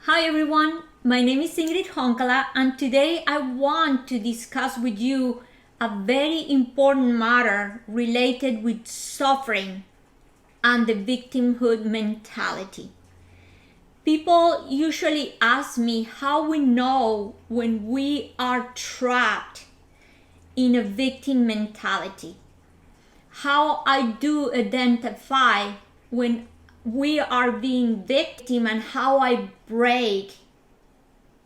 Hi everyone, my name is Ingrid Honkala and today I want to discuss with you a very important matter related with suffering and the victimhood mentality. People usually ask me how we know when we are trapped in a victim mentality. How I do identify when we are being victim and how I break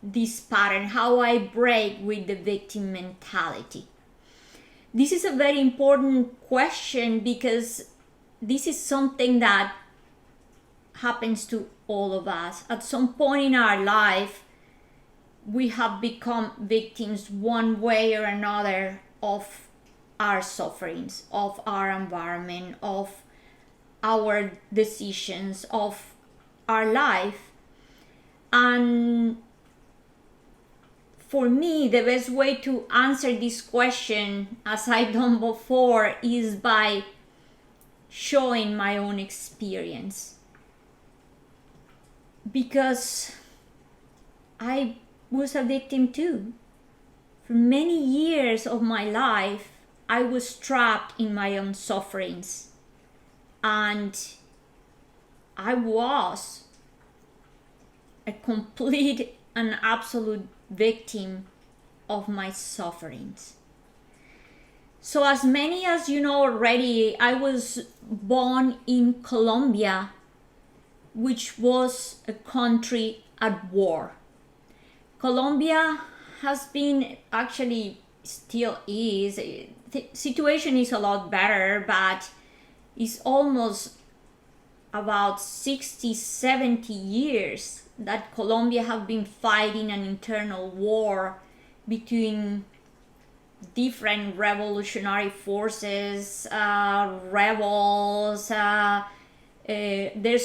this pattern, how I break with the victim mentality. This is a very important question because this is something that happens to all of us. At some point in our life, we have become victims one way or another of our sufferings, of our environment, of our decisions, of our life. And for me, the best way to answer this question, as I've done before, is by showing my own experience. Because I was a victim too. For many years of my life, I was trapped in my own sufferings. And I was a complete and absolute victim of my sufferings. So as many as you know already, I was born in Colombia, which was a country at war. Colombia has been, actually still is, the situation is a lot better, but it's almost about 60, 70 years that Colombia have been fighting an internal war between different revolutionary forces, rebels. There's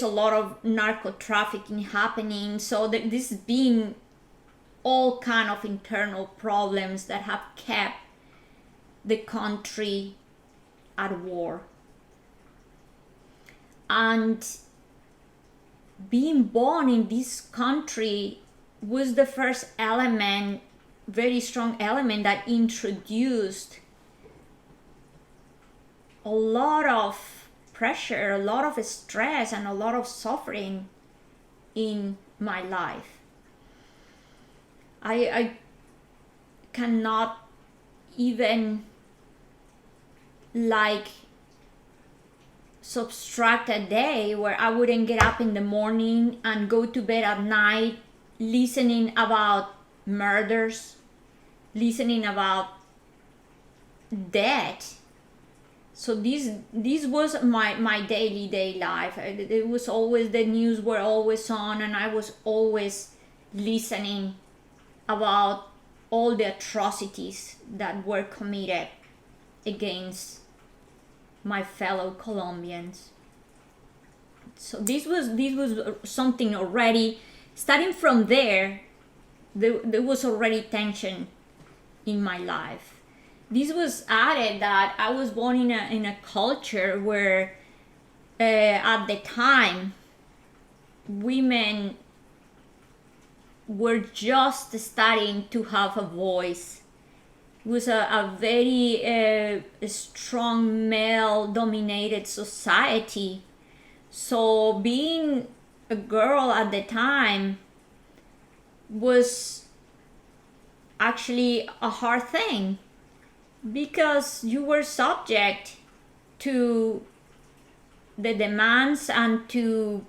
a lot of narco trafficking happening. So this has been all kind of internal problems that have kept the country at war. And being born in this country was the first element, very strong element, that introduced a lot of pressure, a lot of stress, and a lot of suffering in my life. I cannot even subtract a day where I wouldn't get up in the morning and go to bed at night listening about murders, listening about death. So this was my daily life. It was always, the news were always on, and I was always listening about all the atrocities that were committed against my fellow Colombians. So this was something already. Starting from there was already tension in my life. This was added that I was born in a culture where at the time women were just starting to have a voice. It was a very strong male dominated society. So being a girl at the time was actually a hard thing, because you were subject to the demands and to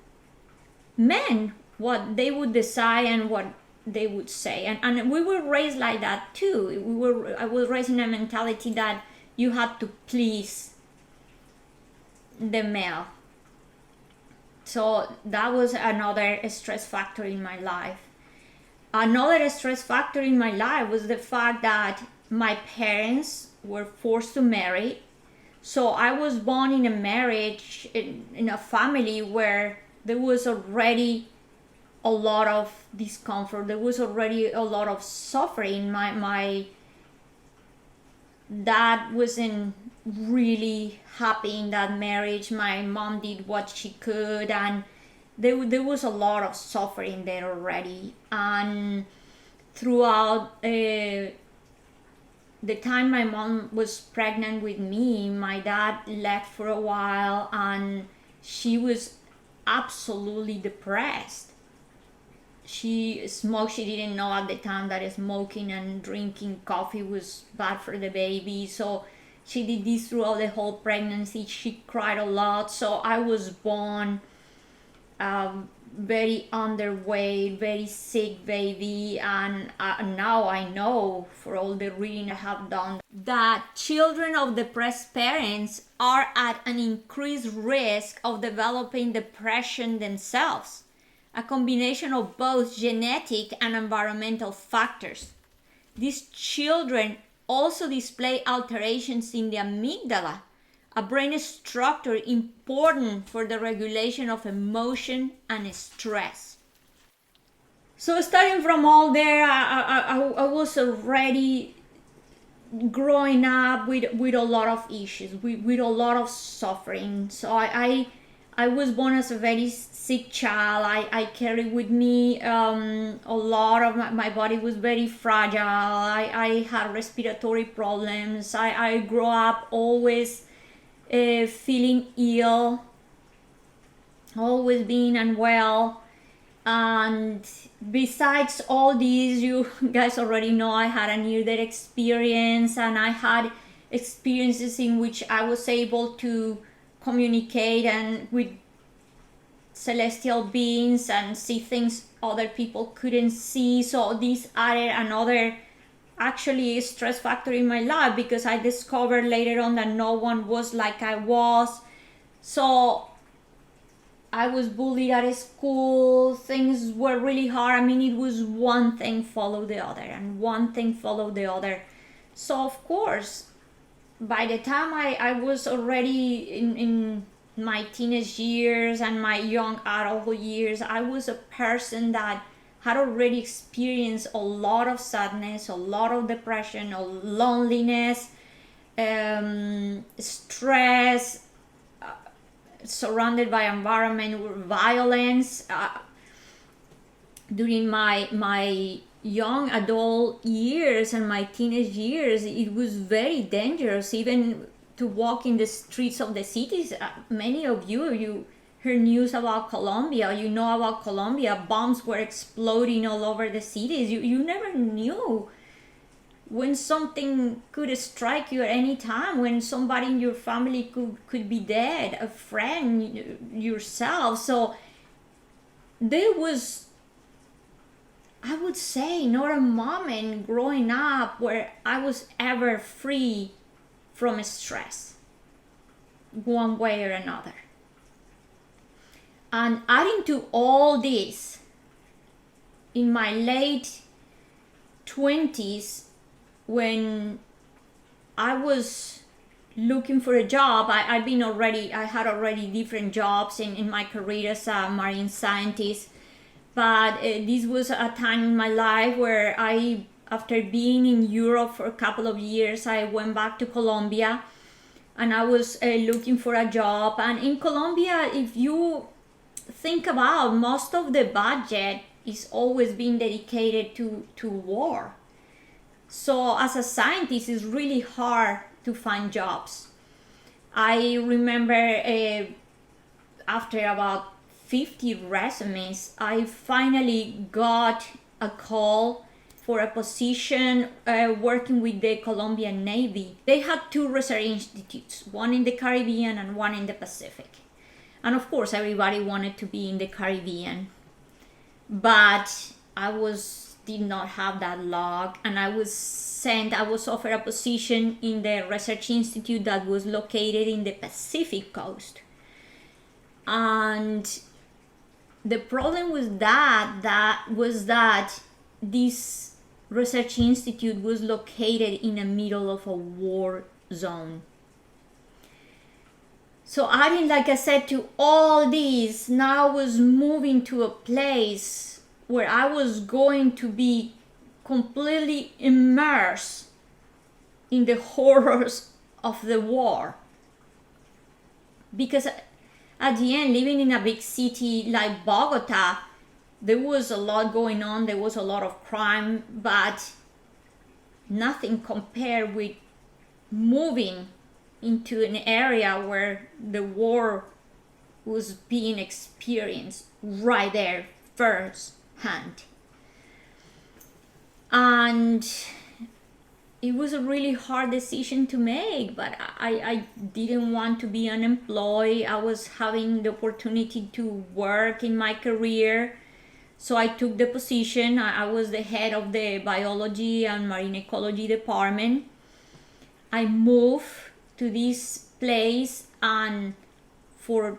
men, what they would decide and what they would say. And we were raised like that too. I was raised in a mentality that you had to please the male. So that was another stress factor in my life. Another stress factor in my life was the fact that my parents were forced to marry. So I was born in a marriage, in a family where there was already a lot of discomfort. There was already a lot of suffering. My dad wasn't really happy in that marriage. My mom did what she could, and there was a lot of suffering there already. And throughout the time my mom was pregnant with me, my dad left for a while, and she was absolutely depressed. She smoked. She didn't know at the time that smoking and drinking coffee was bad for the baby. So she did this throughout the whole pregnancy. She cried a lot. So I was born very underweight, very sick baby. And now I know, for all the reading I have done, that children of depressed parents are at an increased risk of developing depression themselves, a combination of both genetic and environmental factors. These children also display alterations in the amygdala, a brain structure important for the regulation of emotion and stress. So starting from all there, I was already growing up with a lot of issues, with a lot of suffering. So I was born as a very sick child. I carried with me a lot of my body was very fragile. I had respiratory problems. I grew up always feeling ill, always being unwell. And besides all these, you guys already know I had a near-death experience, and I had experiences in which I was able to communicate and with celestial beings and see things other people couldn't see. So this added another actually stress factor in my life, because I discovered later on that no one was like I was. So I was bullied at school. Things were really hard. I mean, it was one thing followed the other and one thing followed the other. So of course, by the time I was already in my teenage years and my young adulthood years, I was a person that had already experienced a lot of sadness, a lot of depression, a loneliness, stress, surrounded by environment with violence. During my young adult years and my teenage years, it was very dangerous even to walk in the streets of the cities. Many of you heard news about Colombia. You know about Colombia. Bombs were exploding all over the cities. You never knew when something could strike you at any time, when somebody in your family could be dead, a friend, yourself. So there was, I would say, not a moment growing up where I was ever free from stress, one way or another. And adding to all this, in my late 20s, when I was looking for a job, I had already different jobs in my career as a marine scientist. But this was a time in my life where after being in Europe for a couple of years, I went back to Colombia, and I was looking for a job. And in Colombia, if you think about, most of the budget is always being dedicated to war. So as a scientist, it's really hard to find jobs. I remember after about 50 resumes, I finally got a call for a position working with the Colombian Navy. They had two research institutes, one in the Caribbean and one in the Pacific. And of course, everybody wanted to be in the Caribbean. But I did not have that luck, and I was offered a position in the research institute that was located in the Pacific coast. And the problem was that this research institute was located in the middle of a war zone. So adding, like I said, to all this, now I was moving to a place where I was going to be completely immersed in the horrors of the war. Because at the end, living in a big city like Bogota, there was a lot going on, there was a lot of crime, but nothing compared with moving into an area where the war was being experienced right there first hand. And it was a really hard decision to make, but I didn't want to be unemployed. I was having the opportunity to work in my career, so I took the position. I was the head of the biology and marine ecology department. I moved to this place, and for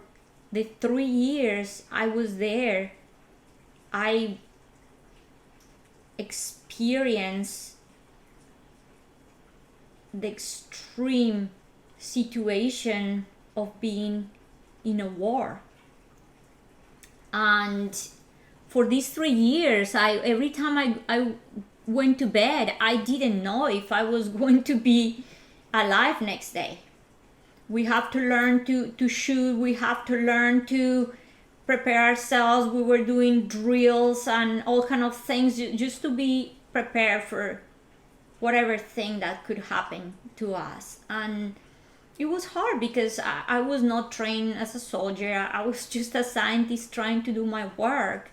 the 3 years I was there, I experienced the extreme situation of being in a war. And for these 3 years, every time I went to bed, I didn't know if I was going to be alive next day. We have to learn to shoot, we have to learn to prepare ourselves. We were doing drills and all kind of things just to be prepared for whatever thing that could happen to us. And it was hard because I was not trained as a soldier. I was just a scientist trying to do my work.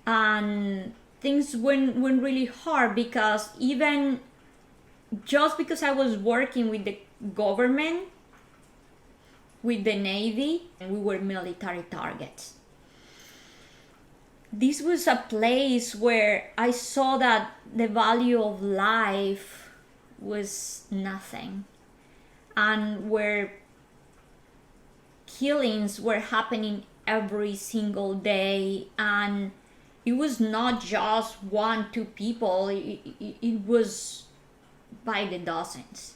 And things went really hard because even just because I was working with the government, with the Navy, and we were military targets. This was a place where I saw that the value of life was nothing, and where killings were happening every single day, and it was not just 1-2 people, it was by the dozens.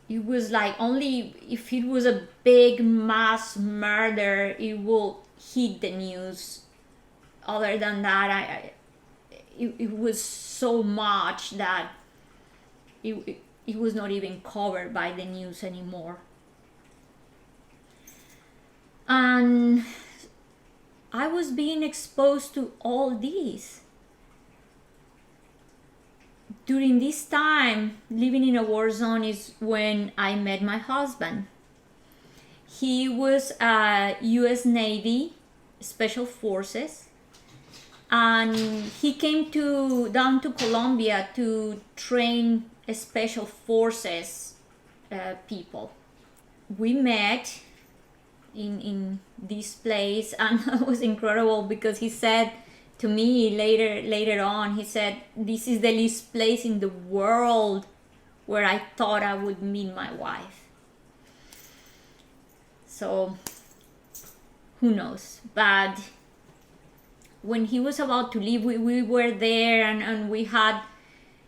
It was like, only if it was a big mass murder, it will hit the news. Other than that, it was so much that it was not even covered by the news anymore. And I was being exposed to all this. During this time, living in a war zone is when I met my husband. He was a US Navy Special Forces, and he came down to Colombia to train Special Forces people. We met in this place, and it was incredible because he said to me later on, he said, "This is the least place in the world where I thought I would meet my wife." So who knows? But when he was about to leave, we were there, and we had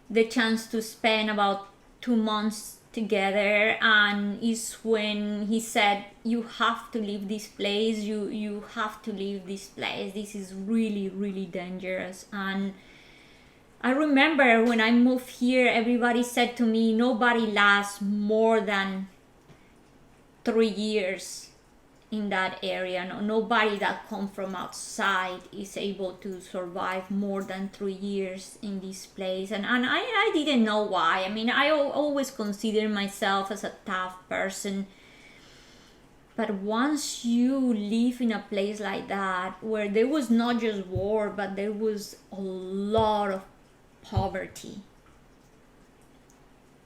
the chance to spend about 2 months together. And is when he said, "You have to leave this place, you have to leave this place, this is really, really dangerous." And I remember when I moved here, everybody said to me, nobody lasts more than 3 years in that area. Nobody that comes from outside is able to survive more than 3 years in this place. And I didn't know why. I mean, I always consider myself as a tough person. But once you live in a place like that, where there was not just war, but there was a lot of poverty.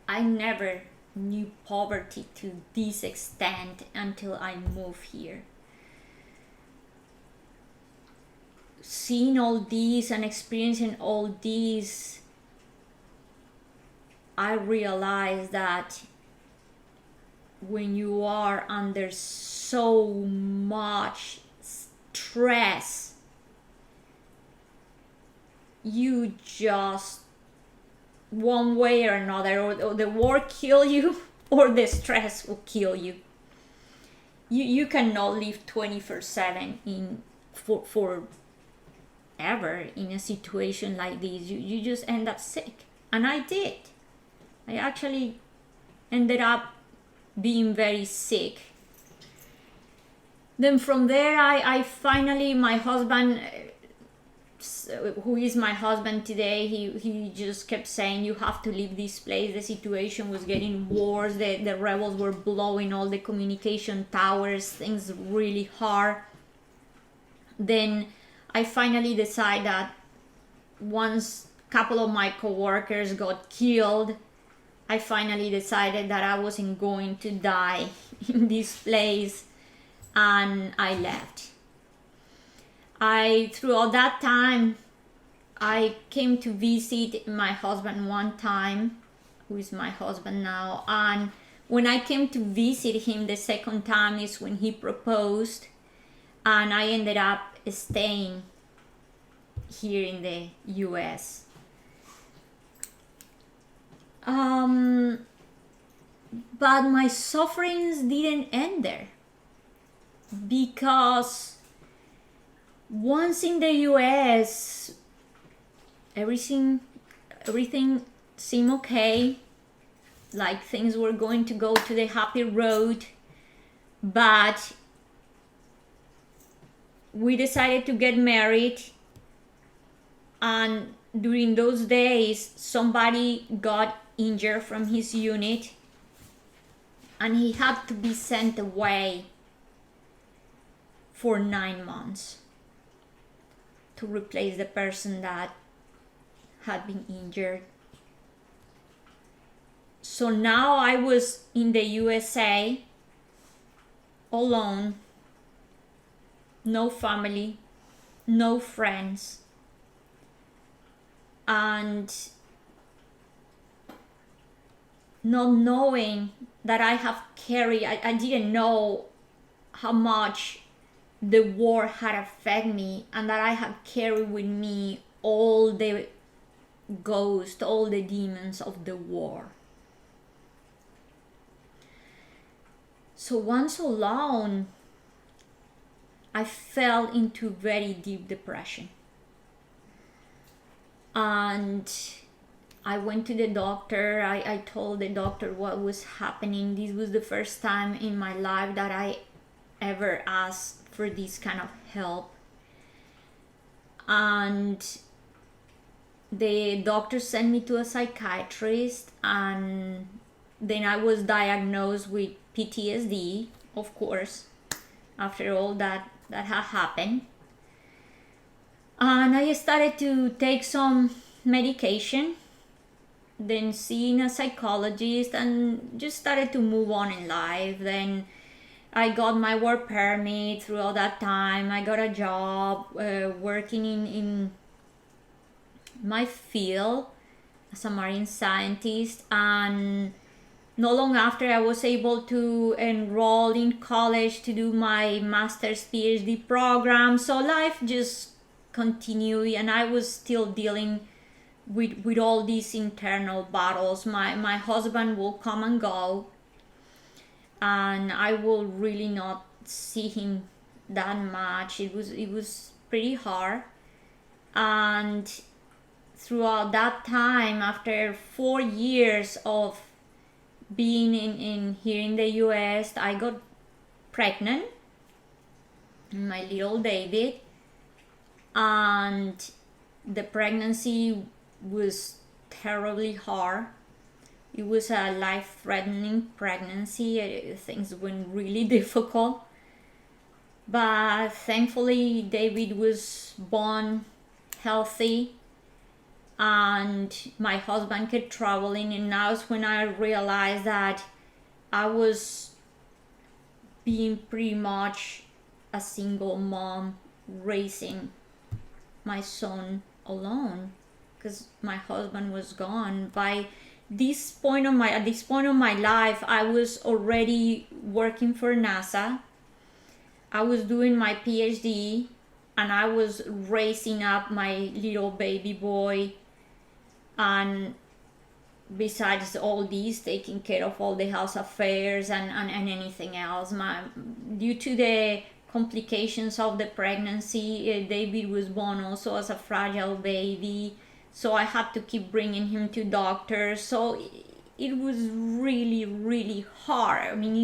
I never knew poverty to this extent until I moved here. Seeing all this and experiencing all this, I realized that when you are under so much stress, you just, one way or another, or the war kill you, or the stress will kill you. You cannot live 24/7 for ever in a situation like this. You just end up sick. And I did. I actually ended up being very sick. Then from there, I finally, my husband, who is my husband today, he just kept saying, you have to leave this place. The situation was getting worse. The rebels were blowing all the communication towers, things really hard. Then I finally decided that once a couple of my coworkers got killed, I finally decided that I wasn't going to die in this place, and I left. Throughout that time, I came to visit my husband one time, who is my husband now, and when I came to visit him the second time is when he proposed, and I ended up staying here in the US. But my sufferings didn't end there, because once in the US, everything seemed okay, like things were going to go to the happy road. But we decided to get married, and during those days somebody got injured from his unit, and he had to be sent away for 9 months to replace the person that had been injured. So now I was in the USA alone, no family, no friends, and not knowing that I didn't know how much the war had affected me, and that I had carried with me all the ghosts, all the demons of the war. So once alone, I fell into very deep depression. And I went to the doctor. I told the doctor what was happening. This was the first time in my life that I ever asked for this kind of help. And the doctor sent me to a psychiatrist, and then I was diagnosed with PTSD, of course, after all that had happened. And I started to take some medication, then seeing a psychologist, and just started to move on in life. Then I got my work permit. Throughout that time, I got a job working in my field as a marine scientist, and not long after, I was able to enroll in college to do my master's PhD program. So life just continued, and I was still dealing with all these internal battles. My husband will come and go, and I will really not see him that much. It was pretty hard. And throughout that time, after 4 years of being in here in the US, I got pregnant, my little David, and the pregnancy was terribly hard. It was a life-threatening pregnancy. Things went really difficult, but thankfully David was born healthy, and my husband kept traveling. And now is when I realized that I was being pretty much a single mom, raising my son alone, because my husband was gone. At this point of my life, I was already working for NASA. I was doing my PhD, and I was raising up my little baby boy. And besides all these, taking care of all the house affairs and anything else. Due to the complications of the pregnancy, David was born also as a fragile baby. So I had to keep bringing him to doctors. So it was really, really hard. I mean,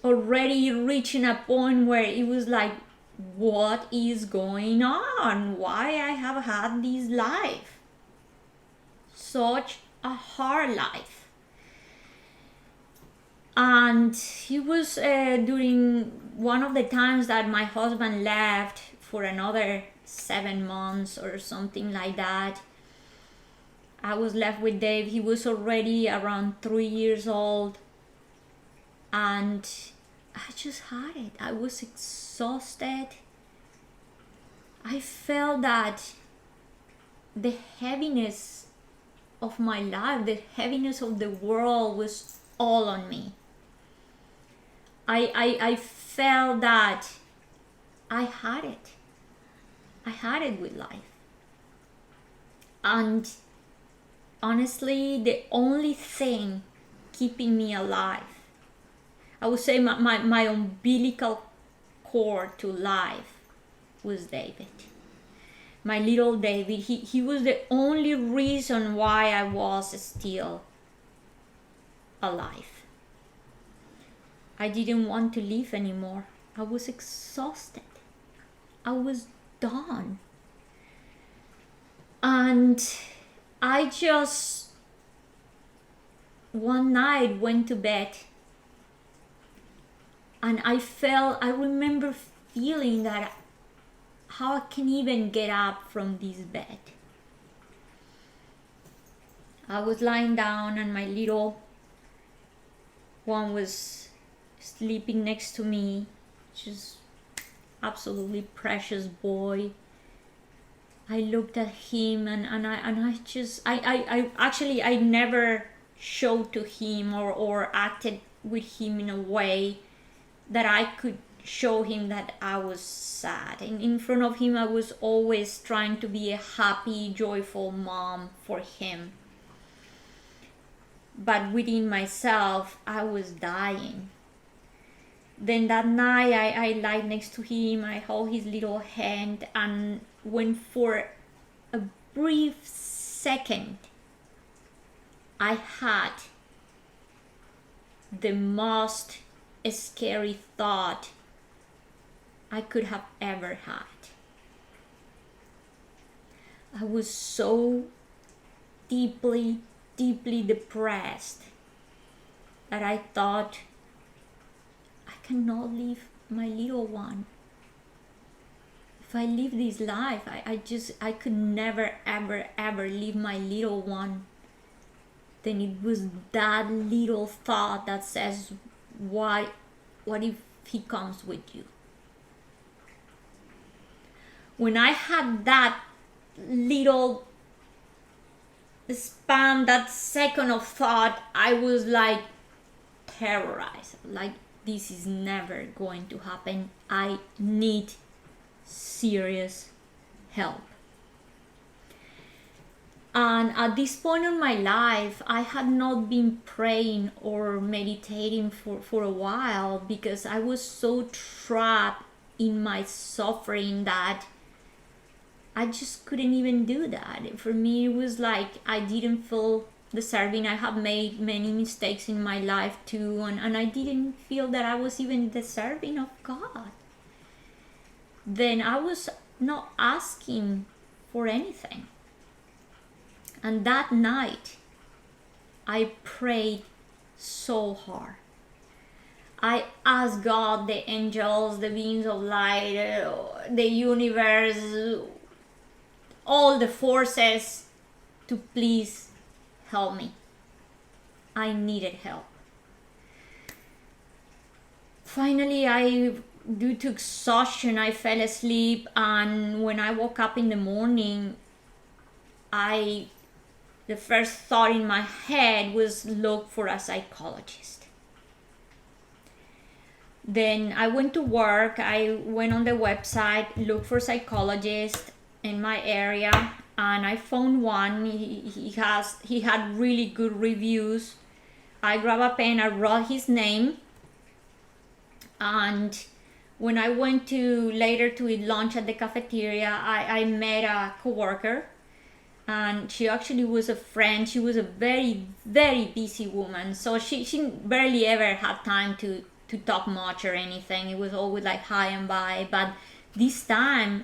already reaching a point where it was like, what is going on? Why I have had this life? Such a hard life. And it was during one of the times that my husband left for another 7 months or something like that. I was left with Dave. He was already around 3 years old. And I just had it. I was exhausted. I felt that the heaviness of my life, the heaviness of the world was all on me. I felt that I had it. I had it with life. And honestly, the only thing keeping me alive, I would say my umbilical cord to life was David. My little David, he was the only reason why I was still alive. I didn't want to live anymore. I was exhausted. I was done. And I just one night went to bed, and I remember feeling that how I can even get up from this bed. I was lying down and my little one was sleeping next to me, just absolutely precious boy. I looked at him and I actually never showed to him or acted with him in a way that I could show him that I was sad. And in front of him I was always trying to be a happy, joyful mom for him. But within myself I was dying. Then that night I lied next to him, I held his little hand, and when for a brief second I had the most scary thought I could have ever had. I was so deeply depressed that I thought, I cannot leave my little one. If I live this life, I could never ever leave my little one. Then it was that little thought that says, what if he comes with you? When I had that little span, that second of thought, I was like terrorized. Like, this is never going to happen. I need serious help. And at this point in my life, I had not been praying or meditating for a while because I was so trapped in my suffering that I just couldn't even do that. For me, it was like I didn't feel deserving. I have made many mistakes in my life too, and I didn't feel that I was even deserving of God. Then I was not asking for anything. And that night, I prayed so hard. I asked God, the angels, the beings of light, the universe, all the forces to please help me. I needed help. Finally, due to exhaustion, I fell asleep, and when I woke up in the morning, the first thought in my head was look for a psychologist. Then I went to work. I went on the website, looked for psychologists in my area, and I found one. He had really good reviews. I grabbed a pen, I wrote his name, and when I went later to eat lunch at the cafeteria, I met a coworker, and she actually was a friend. She was a very, very busy woman, so she barely ever had time to to talk much or anything. It was always like hi and bye. But this time,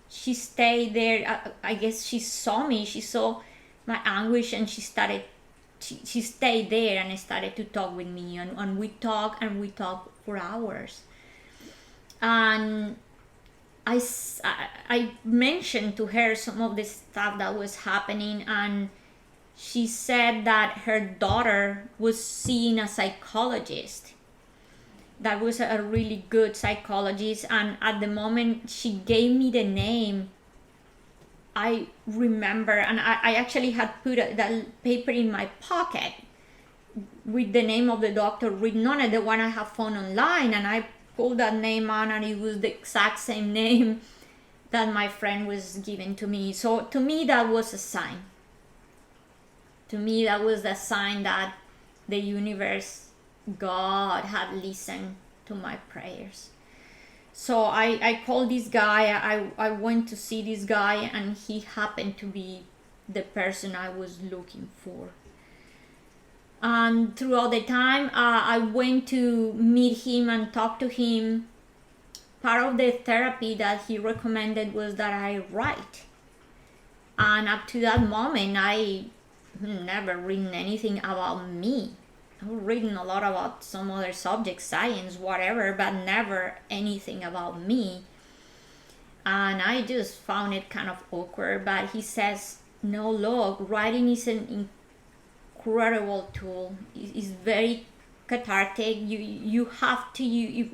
she stayed there. I guess she saw me. She saw my anguish, and she stayed there and started to talk with me. And we talked for hours. And I mentioned to her some of the stuff that was happening, and she said that her daughter was seeing a psychologist that was a really good psychologist, and at the moment she gave me the name, I remember, and I actually had put that paper in my pocket with the name of the doctor written on it, the one I have found online, and I pulled that name on, and it was the exact same name that my friend was giving to me. So to me that was a sign. To me that was the sign that the universe, God, had listened to my prayers. So I called this guy. I went to see this guy, and he happened to be the person I was looking for. And throughout the time, I went to meet him and talk to him. Part of the therapy that he recommended was that I write. And up to that moment, I never written anything about me. I've written a lot about some other subjects, science, whatever, but never anything about me. And I just found it kind of awkward. But he says, no, look, writing is an incredible tool. It's very cathartic. You have to,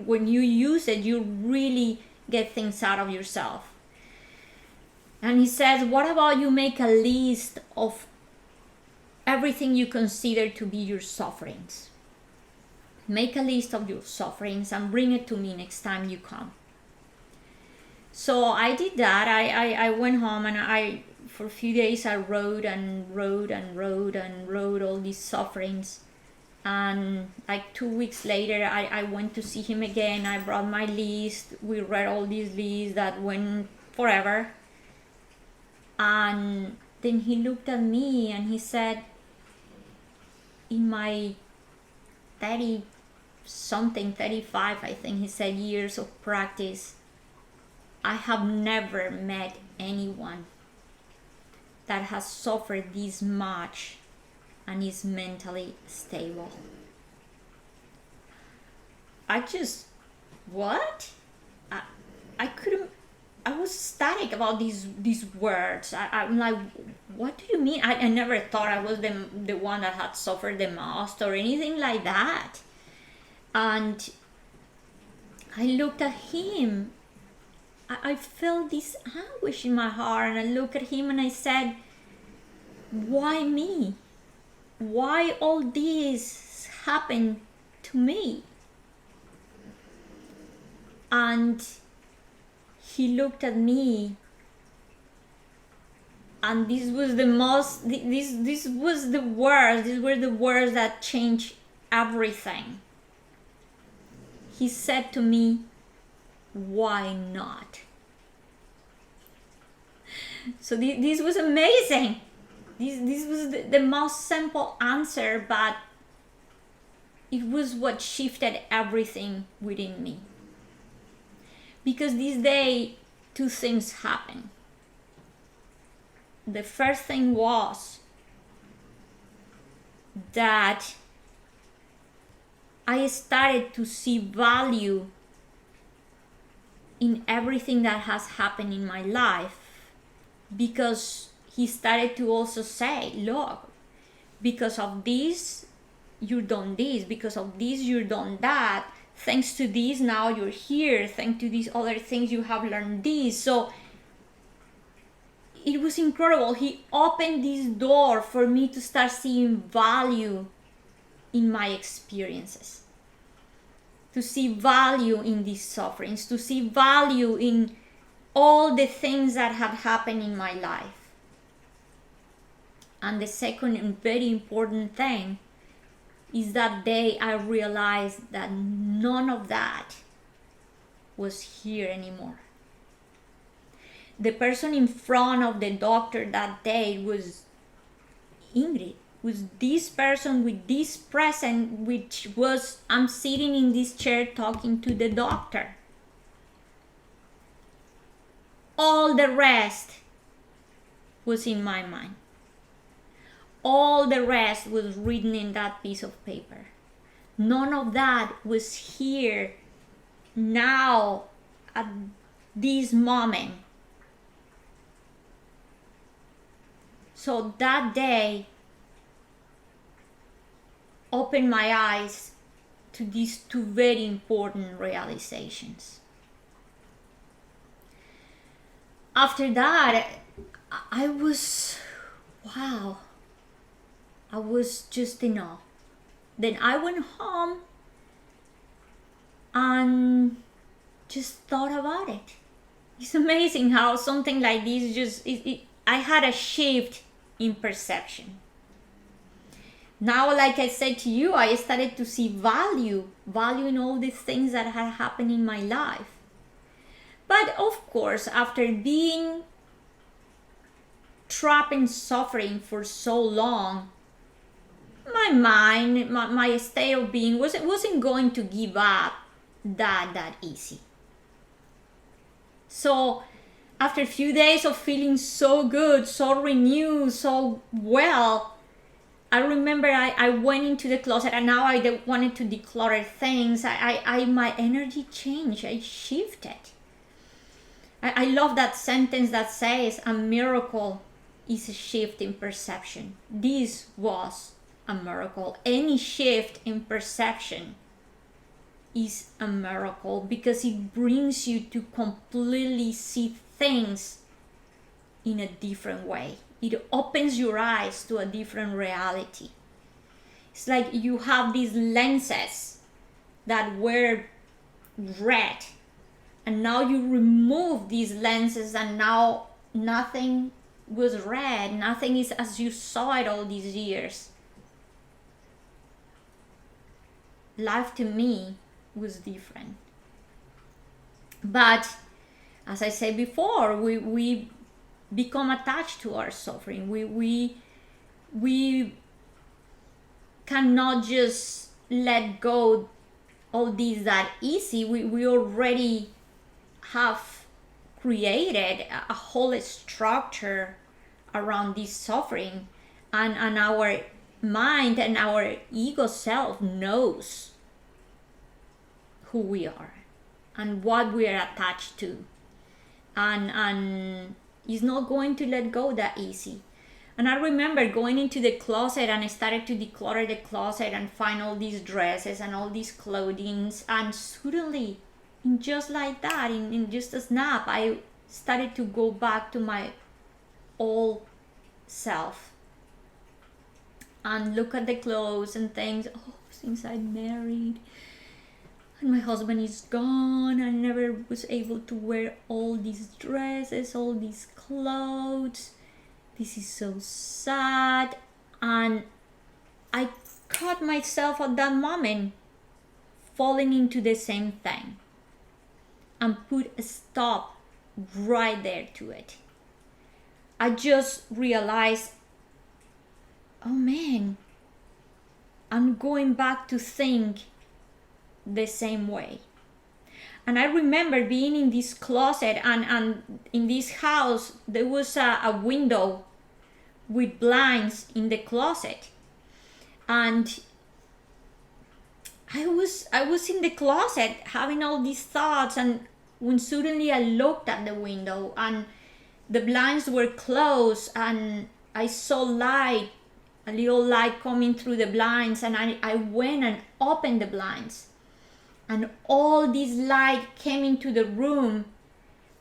when you use it, you really get things out of yourself. And he says, what about you make a list of everything you consider to be your sufferings? Make a list of your sufferings and bring it to me next time you come. So I did that. I went home, and for a few days I wrote all these sufferings. And like 2 weeks later, I went to see him again. I brought my list. We read all these lists that went forever. And then he looked at me and he said, in my 35, I think he said, years of practice, I have never met anyone that has suffered this much and is mentally stable. I just, what? I couldn't, I was static about these words. I'm like, what do you mean? I never thought I was the one that had suffered the most or anything like that. And I looked at him. I felt this anguish in my heart, and I looked at him and I said, why me? Why all this happened to me? And he looked at me, and this was the most, this was the words, these were the words that changed everything. He said to me, why not? So this was amazing. This was the most simple answer, but it was what shifted everything within me. Because this day, two things happened. The first thing was that I started to see value in everything that has happened in my life, because he started to also say, look, because of this, you've done this, because of this, you've done that, thanks to this, now you're here, thanks to these other things, you have learned this. So it was incredible. He opened this door for me to start seeing value in my experiences, to see value in these sufferings, to see value in all the things that have happened in my life. And the second and very important thing is that day I realized that none of that was here anymore. The person in front of the doctor that day was Ingrid. with this person, with this present, which was I'm sitting in this chair talking to the doctor. All the rest was in my mind. All the rest was written in that piece of paper. None of that was here now at this moment. So that day opened my eyes to these two very important realizations. After that, I was, wow, I was just in awe. Then I went home and just thought about it. It's amazing how something like this I had a shift in perception. Now, like I said to you, I started to see value in all the things that had happened in my life. But of course, after being trapped in suffering for so long, my mind, my state of being wasn't going to give up that easy. So after a few days of feeling so good, so renewed, so well, I remember I went into the closet and now I wanted to declutter things. My energy changed. I shifted. I love that sentence that says a miracle is a shift in perception. This was a miracle. Any shift in perception is a miracle because it brings you to completely see things in a different way. It opens your eyes to a different reality. It's like you have these lenses that were red, and now you remove these lenses and now nothing was red. Nothing is as you saw it all these years. Life to me was different. But as I said before, we become attached to our suffering. We cannot just let go all these that easy. We already have created a whole structure around this suffering, and our mind and our ego self knows who we are and what we are attached to, and is not going to let go that easy. And I remember going into the closet and I started to declutter the closet and find all these dresses and all these clothing, and suddenly, just like that, in just a snap, I started to go back to my old self and look at the clothes and things. Oh, since I'm married and my husband is gone, I never was able to wear all these dresses, all these clothes. This is so sad. And I caught myself at that moment falling into the same thing and put a stop right there to it. I just realized, oh man, I'm going back to think the same way. And I remember being in this closet, and in this house there was a window with blinds in the closet, and I was in the closet having all these thoughts, and when suddenly I looked at the window and the blinds were closed, and I saw light, a little light coming through the blinds, and I went and opened the blinds, and all this light came into the room,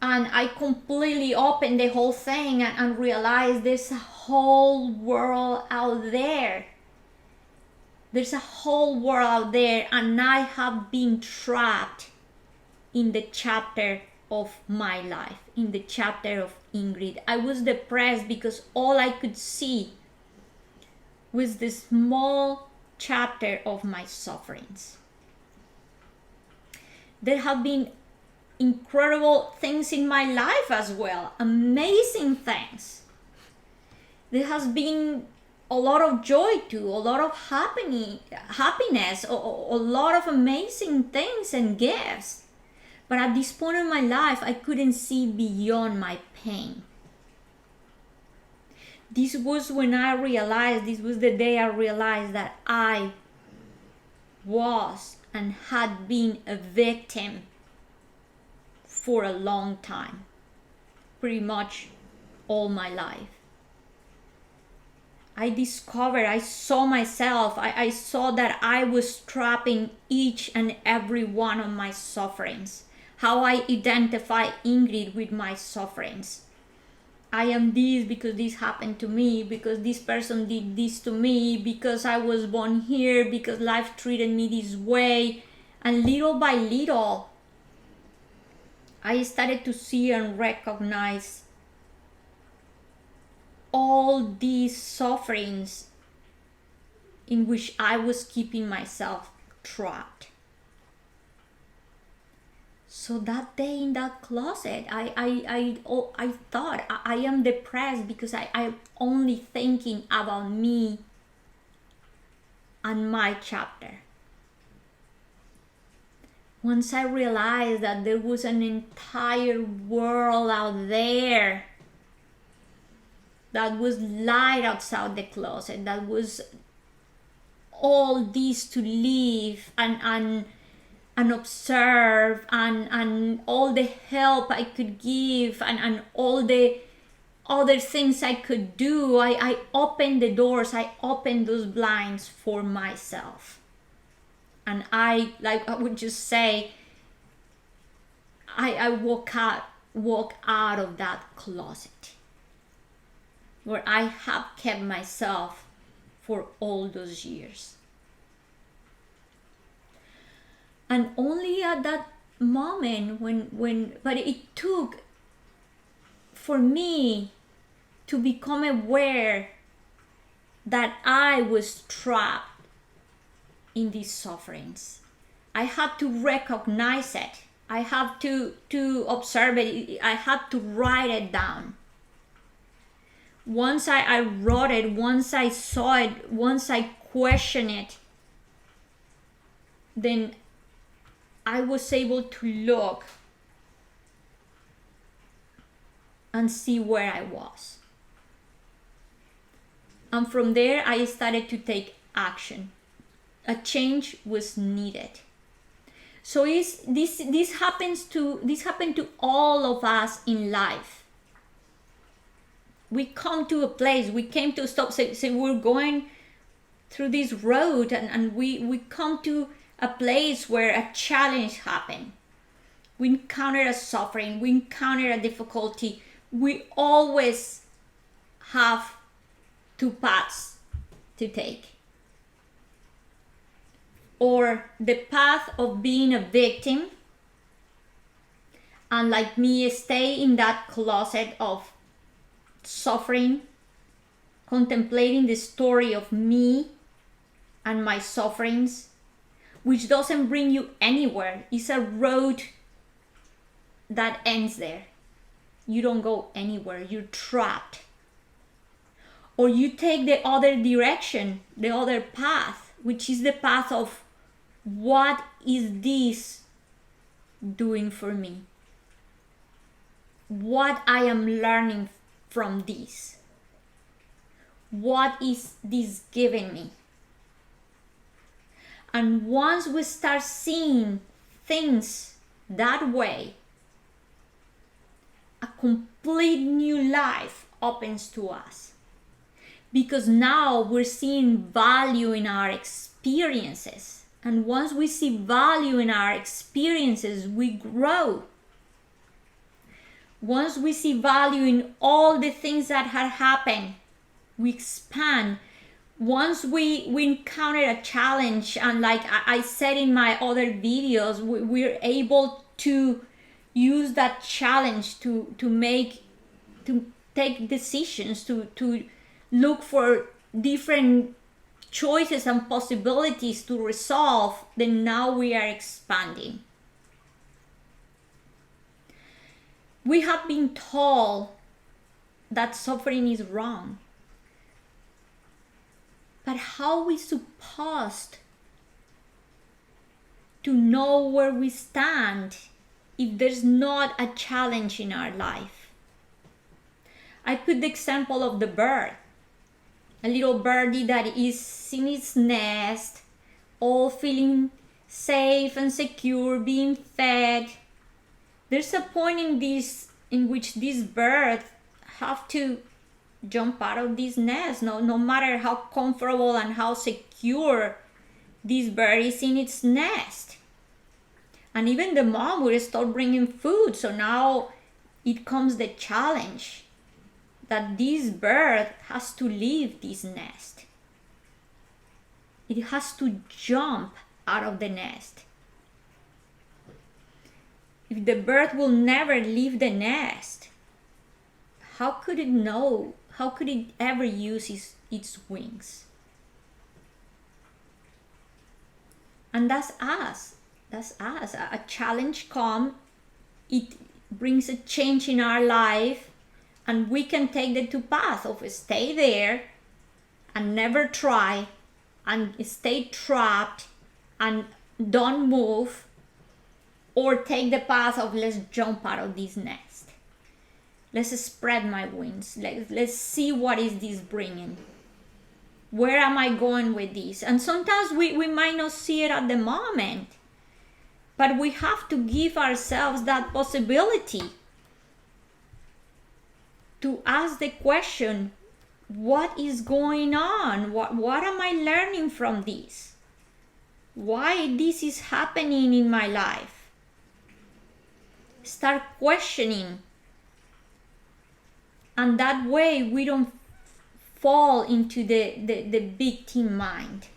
and I completely opened the whole thing and realized there's a whole world out there. There's a whole world out there, and I have been trapped in the chapter of my life, in the chapter of Ingrid. I was depressed because all I could see was the small chapter of my sufferings. There have been incredible things in my life as well, amazing things. There has been a lot of joy too, a lot of happiness, a lot of amazing things and gifts. But at this point in my life, I couldn't see beyond my pain. This was when I realized, this was the day I realized that I was and had been a victim for a long time, pretty much all my life. I discovered, I saw myself, I saw that I was trapping each and every one of my sufferings. How I identify Ingrid with my sufferings. I am this because this happened to me, because this person did this to me, because I was born here, because life treated me this way. And little by little, I started to see and recognize all these sufferings in which I was keeping myself trapped. So that day in that closet, I thought I am depressed because I'm only thinking about me and my chapter. Once I realized that there was an entire world out there that was light outside the closet, that was all this to live and observe, and all the help I could give, and all the other things I could do, I opened the doors, I opened those blinds for myself. And I would just say, I walk out of that closet where I have kept myself for all those years. And only at that moment but it took for me to become aware that I was trapped in these sufferings. I had to recognize it. I had to observe it. I had to write it down. Once I wrote it, once I saw it, once I questioned it, then I was able to look and see where I was. And from there, I started to take action. A change was needed. So this happened to all of us in life. We come to a place, we came to a stop, say we're going through this road, and we come to a place where a challenge happened. We encounter a suffering, we encounter a difficulty. We always have two paths to take. Or the path of being a victim, and like me, stay in that closet of suffering, contemplating the story of me and my sufferings, which doesn't bring you anywhere. It's a road that ends there. You don't go anywhere. You're trapped. Or you take the other direction, the other path, which is the path of what is this doing for me? What I am learning from this? What is this giving me? And once we start seeing things that way, a complete new life opens to us. Because now we're seeing value in our experiences. And once we see value in our experiences, we grow. Once we see value in all the things that have happened, we expand. Once we encounter a challenge, and like I said in my other videos, we're able to use that challenge to take decisions, to look for different choices and possibilities to resolve, then now we are expanding. We have been told that suffering is wrong. But how are we supposed to know where we stand if there's not a challenge in our life? I put the example of the bird. A little birdie that is in its nest, all feeling safe and secure, being fed. There's a point in which this bird have to jump out of this nest, no matter how comfortable and how secure this bird is in its nest. And even the mom will start bringing food, so now it comes the challenge that this bird has to leave this nest. It has to jump out of the nest. If the bird will never leave the nest, how could it know? How could it ever use its wings? And that's us. That's us. A challenge comes, it brings a change in our life, and we can take the two paths of stay there and never try and stay trapped and don't move, or take the path of let's jump out of this nest. Let's spread my wings. Let's see what is this bringing. Where am I going with this? And sometimes we might not see it at the moment, but we have to give ourselves that possibility to ask the question, what is going on? What am I learning from this? Why this is happening in my life? Start questioning. And that way we don't fall into the victim mind.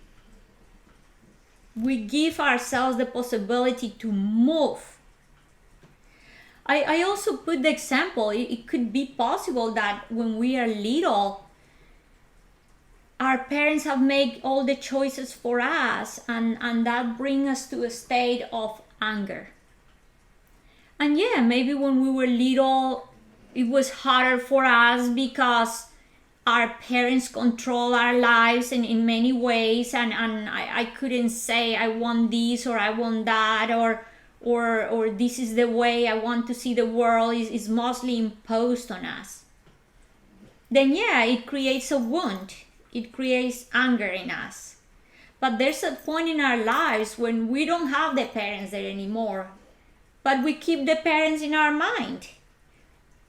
We give ourselves the possibility to move. I also put the example, it could be possible that when we are little, our parents have made all the choices for us, and that brings us to a state of anger. And yeah, maybe when we were little, it was harder for us because our parents control our lives in many ways, and I couldn't say I want this or I want that, or this is the way I want to see the world. Is mostly imposed on us. Then yeah, it creates a wound. It creates anger in us. But there's a point in our lives when we don't have the parents there anymore, but we keep the parents in our mind.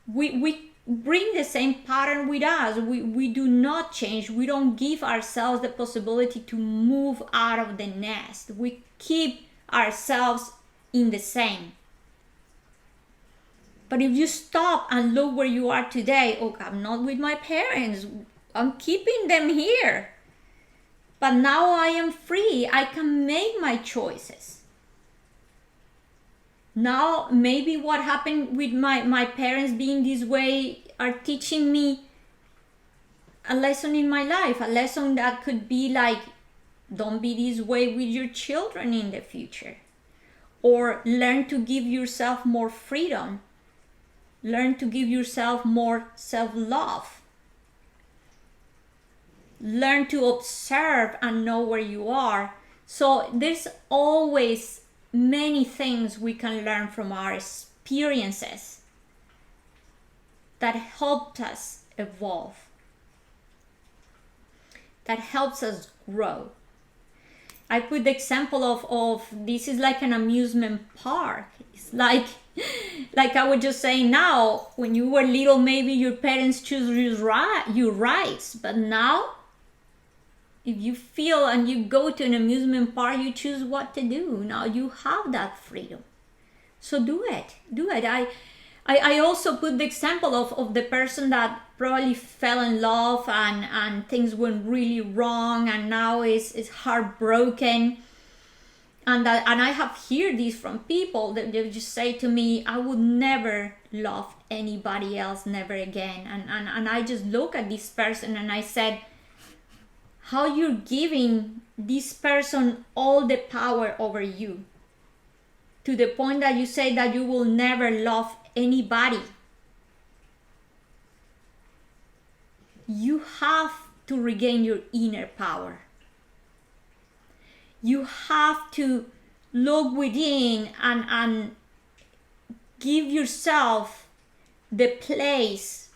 We bring the same pattern with us. We do not change. We don't give ourselves the possibility to move out of the nest. We keep ourselves in the same. But if you stop and look where you are today, okay, I'm not with my parents. I'm keeping them here. But now I am free. I can make my choices. Now, maybe what happened with my parents being this way are teaching me a lesson in my life, a lesson that could be like, don't be this way with your children in the future. Or learn to give yourself more freedom. Learn to give yourself more self-love. Learn to observe and know where you are. So there's always many things we can learn from our experiences that helped us evolve, that helps us grow. I put the example of this is like an amusement park. It's like I would just say now, when you were little, maybe your parents choose your rights, but now if you feel and you go to an amusement park, you choose what to do. Now you have that freedom. So do it. I also put the example of the person that probably fell in love and things went really wrong and now is heartbroken. And I have heard this from people that they just say to me, I would never love anybody else, never again. And I just look at this person and I said, how you're giving this person all the power over you, to the point that you say that you will never love anybody. You have to regain your inner power. You have to look within and give yourself the place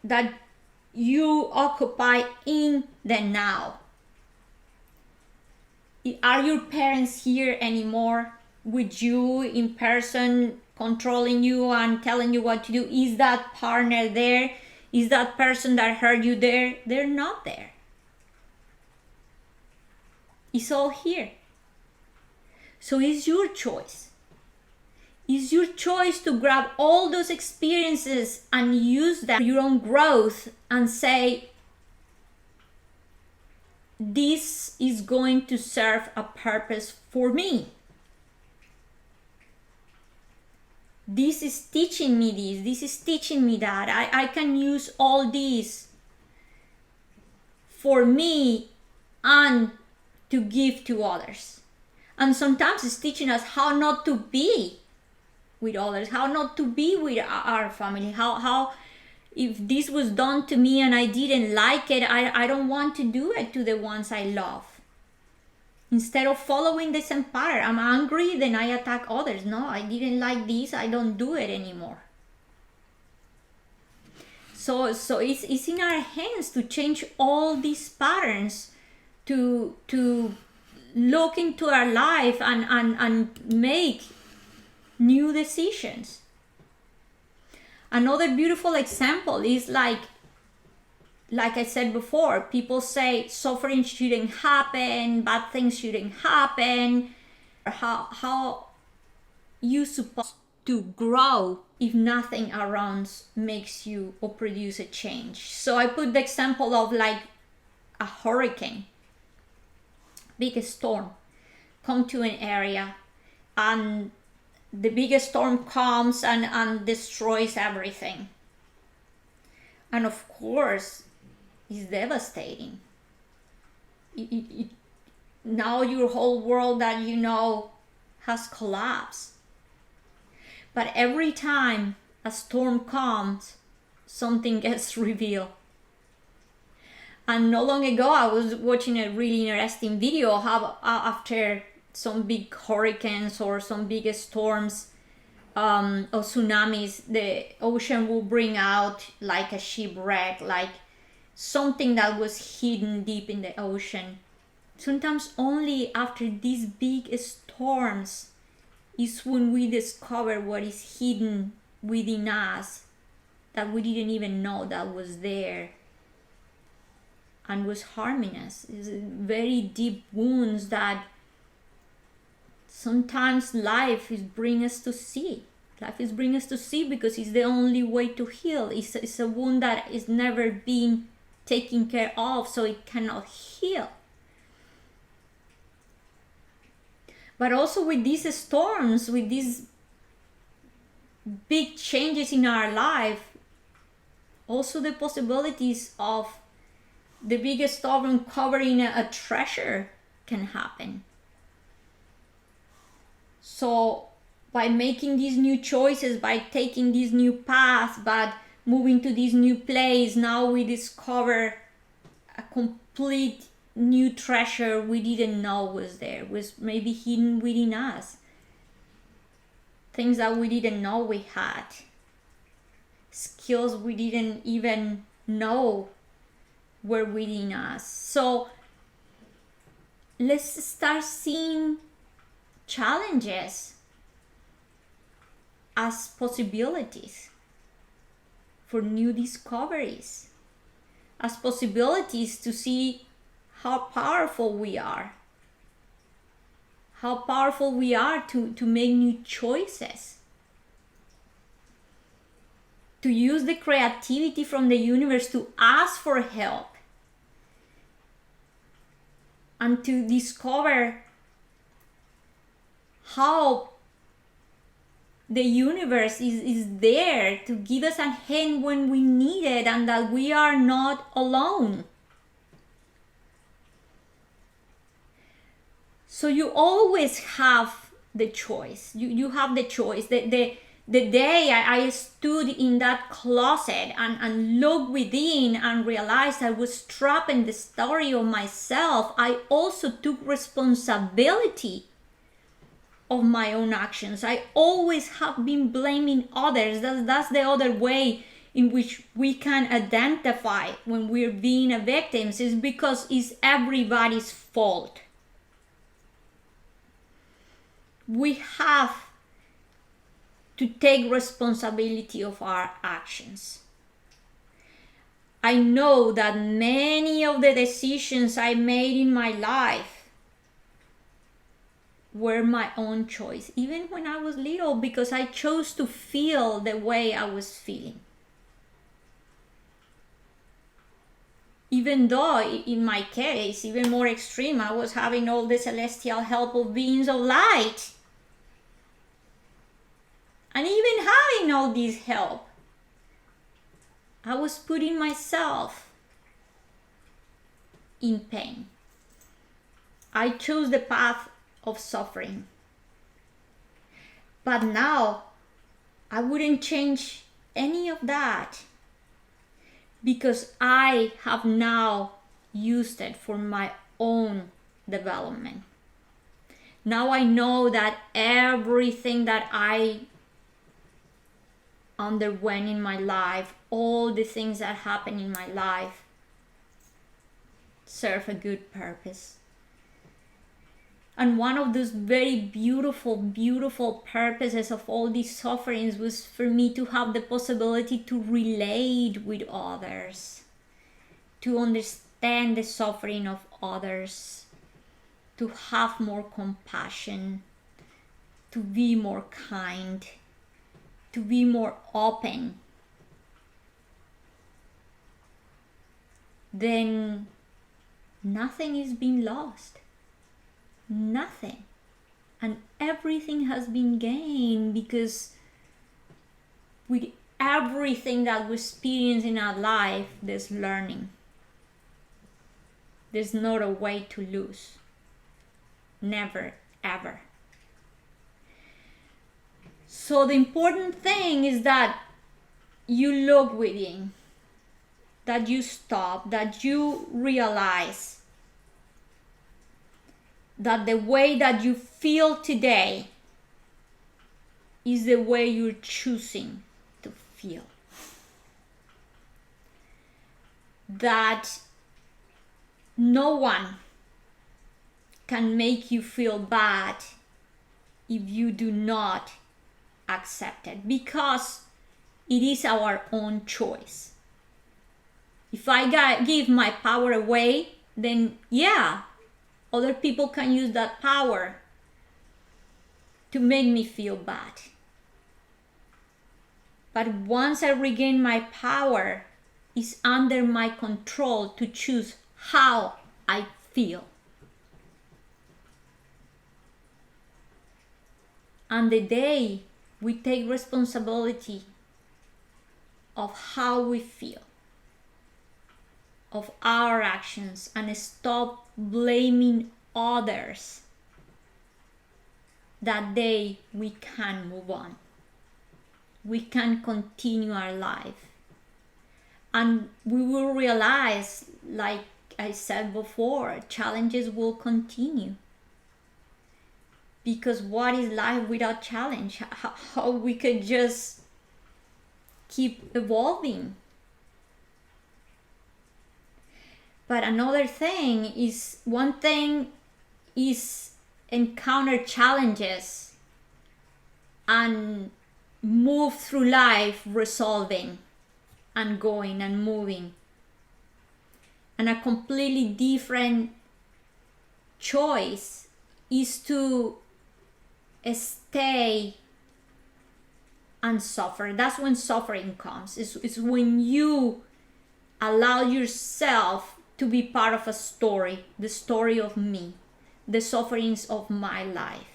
that you occupy in the now. Are your parents here anymore with you in person, controlling you and telling you what to do? Is that partner there? Is that person that hurt you there? They're not there. It's all here. So it's your choice. It's your choice to grab all those experiences and use them for your own growth and say, this is going to serve a purpose for me. This is teaching me this. This is teaching me that. I can use all these for me and to give to others. And sometimes it's teaching us how not to be with others, how not to be with our family, how if this was done to me and I didn't like it, I don't want to do it to the ones I love. Instead of following the same pattern, I'm angry, then I attack others. No, I didn't like this, I don't do it anymore. So it's in our hands to change all these patterns, to look into our life and make new decisions. Another beautiful example is like I said before, people say suffering shouldn't happen, bad things shouldn't happen. How you supposed to grow if nothing around makes you or produce a change? So I put the example of like a hurricane, big storm, come to an area, and the biggest storm comes and destroys everything. And of course, it's devastating. Now your whole world that you know has collapsed. But every time a storm comes, something gets revealed. And not long ago, I was watching a really interesting video how after some big hurricanes or some big storms or tsunamis, the ocean will bring out like a shipwreck, like something that was hidden deep in the ocean. Sometimes only after these big storms is when we discover what is hidden within us that we didn't even know that was there and was harming us. It's very deep wounds that sometimes life is bringing us to see. Life is bringing us to see because it's the only way to heal. It's a wound that is never been taken care of, so it cannot heal. But also with these storms, with these big changes in our life, also the possibilities of the biggest storm uncovering a treasure can happen. So by making these new choices, by taking this new path, by moving to this new place, now we discover a complete new treasure we didn't know was there, was maybe hidden within us. Things that we didn't know we had. Skills we didn't even know were within us. So let's start seeing challenges as possibilities for new discoveries, as possibilities to see how powerful we are, how powerful we are to make new choices, to use the creativity from the universe to ask for help, and to discover how the universe is there to give us a hand when we need it, and that we are not alone. So you always have the choice. You have the choice. The The day I stood in that closet and looked within and realized I was trapped in the story of myself, I also took responsibility of my own actions. I always have been blaming others. That's the other way in which we can identify when we're being a victim, is because it's everybody's fault. We have to take responsibility of our actions. I know that many of the decisions I made in my life were my own choice, even when I was little, because I chose to feel the way I was feeling. Even though in my case, even more extreme, I was having all the celestial help of beings of light. And even having all this help, I was putting myself in pain. I chose the path of suffering. But now, I wouldn't change any of that, because I have now used it for my own development. Now I know that everything that I underwent in my life, all the things that happened in my life, serve a good purpose. And one of those very beautiful, beautiful purposes of all these sufferings was for me to have the possibility to relate with others, to understand the suffering of others, to have more compassion, to be more kind, to be more open. Then nothing is being lost. Nothing. And everything has been gained, because with everything that we experience in our life, there's learning. There's not a way to lose. Never, ever. So the important thing is that you look within, that you stop, that you realize that the way that you feel today is the way you're choosing to feel. That no one can make you feel bad if you do not accept it, because it is our own choice. If I give my power away, then yeah, other people can use that power to make me feel bad. But once I regain my power, it's under my control to choose how I feel. And the day we take responsibility of how we feel, of our actions, and stop blaming others, that day we can move on. We can continue our life. And we will realize, like I said before, challenges will continue. Because what is life without challenge? How we could just keep evolving. But another thing is, one thing is encounter challenges and move through life resolving and going and moving. And a completely different choice is to stay and suffer. That's when suffering comes. It's when you allow yourself to be part of a story, the story of me, the sufferings of my life.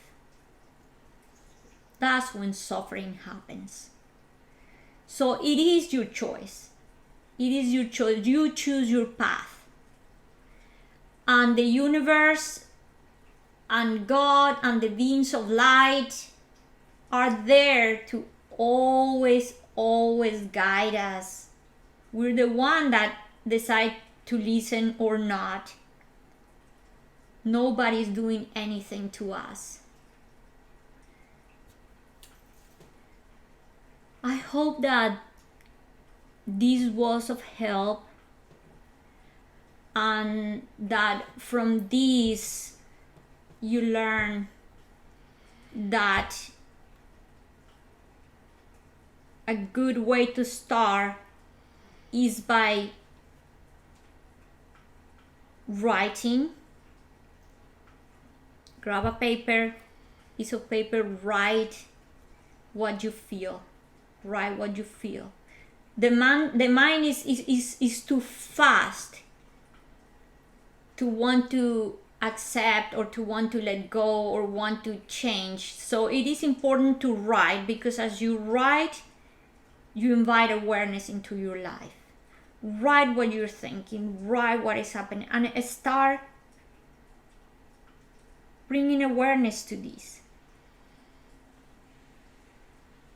That's when suffering happens. So it is your choice. It is your choice. You choose your path. And the universe and God and the beings of light are there to always, always guide us. We're the one that decide to listen or not. Nobody's doing anything to us. I hope that this was of help, and that from this you learn that a good way to start is by writing. Grab a piece of paper, write what you feel. Write what you feel. The mind is too fast to want to accept or to want to let go or want to change. So it is important to write, because as you write, you invite awareness into your life. Write what you're thinking, write what is happening, and start bringing awareness to this.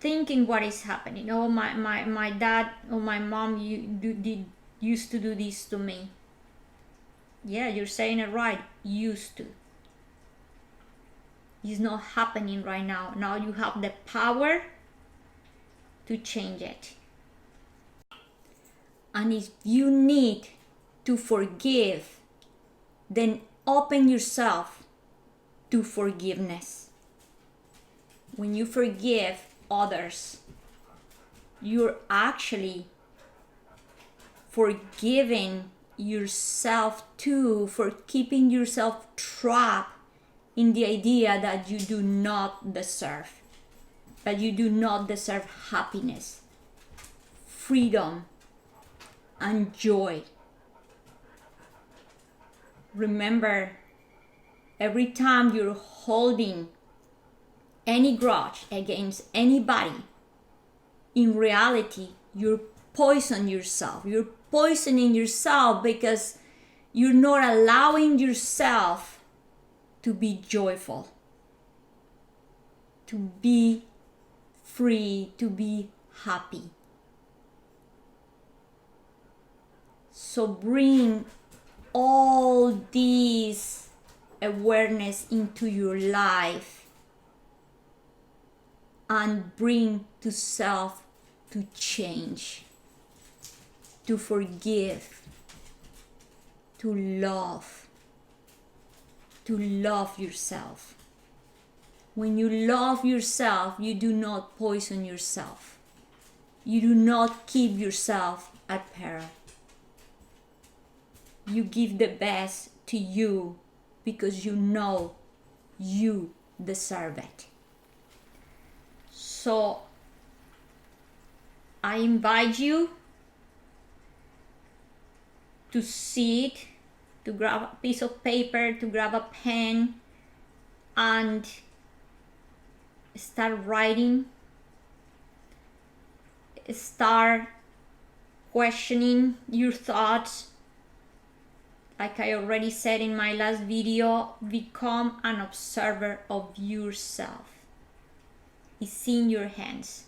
Thinking what is happening. Oh, my dad or my mom used to do this to me. Yeah, you're saying it right. Used to. It's not happening right now. Now you have the power to change it. And if you need to forgive, then open yourself to forgiveness. When you forgive others, you're actually forgiving yourself too, for keeping yourself trapped in the idea that you do not deserve, that you do not deserve happiness, freedom, and joy. Remember, every time you're holding any grudge against anybody, in reality, you're poisoning yourself. You're poisoning yourself because you're not allowing yourself to be joyful, to be free, to be happy. So bring all this awareness into your life and bring to self to change, to forgive, to love yourself. When you love yourself, you do not poison yourself. You do not keep yourself at peril. You give the best to you because you know you deserve it. So I invite you to sit, to grab a piece of paper, to grab a pen, and start writing. Start questioning your thoughts. Like I already said in my last video, become an observer of yourself. It's in your hands.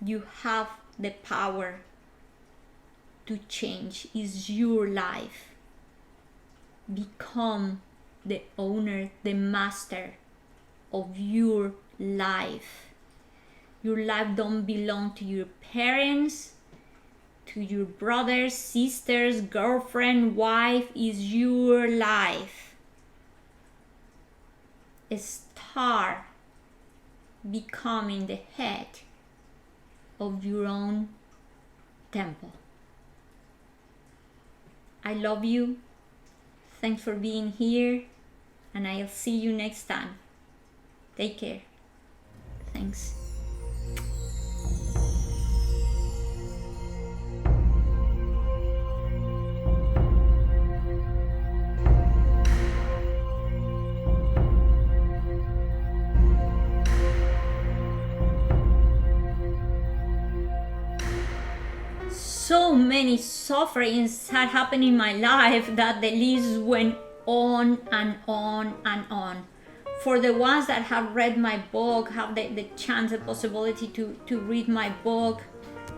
You have the power to change. It's your life. Become the owner, the master of your life. Your life don't belong to your parents, to your brothers, sisters, girlfriend, wife. Is your life. Start becoming the head of your own temple. I love you. Thanks for being here, and I'll see you next time. Take care. Thanks. So many sufferings had happened in my life that the list went on and on and on. For the ones that have read my book, have the chance, the possibility to read my book,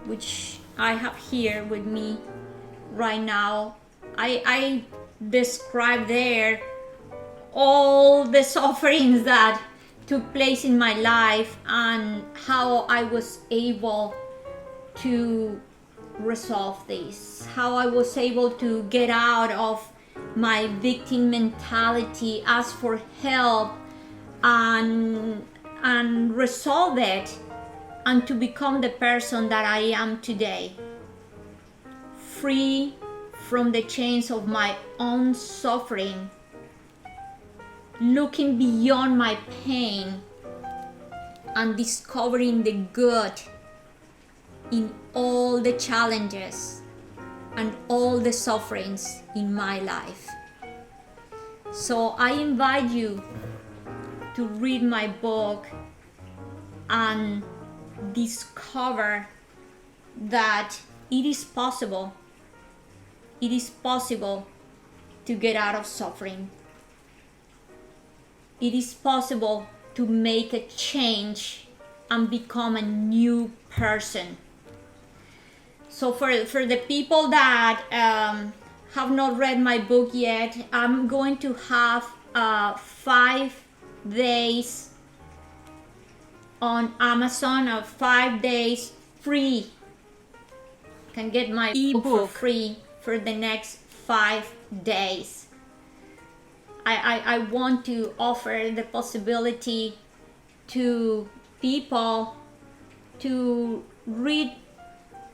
which I have here with me right now, I describe there all the sufferings that took place in my life and how I was able to resolve this, how I was able to get out of my victim mentality, ask for help, and resolve it, and to become the person that I am today, free from the chains of my own suffering, looking beyond my pain and discovering the good in all the challenges and all the sufferings in my life. So I invite you to read my book and discover that it is possible. It is possible to get out of suffering. It is possible to make a change and become a new person. So for the people that have not read my book yet, I'm going to have 5 days on Amazon, of 5 days free. You can get my ebook for free for the next 5 days. I want to offer the possibility to people to read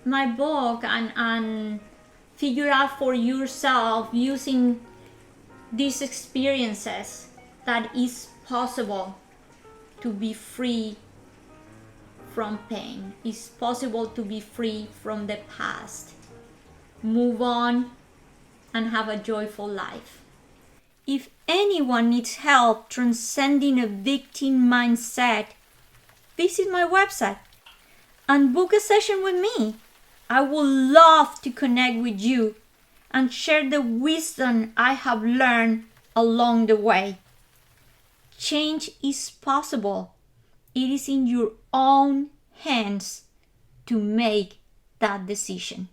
my book and figure out for yourself, using these experiences, that is possible to be free from pain. It's possible to be free from the past, move on, and have a joyful life. If anyone needs help transcending a victim mindset, visit my website and book a session with me. I would love to connect with you and share the wisdom I have learned along the way. Change is possible. It is in your own hands to make that decision.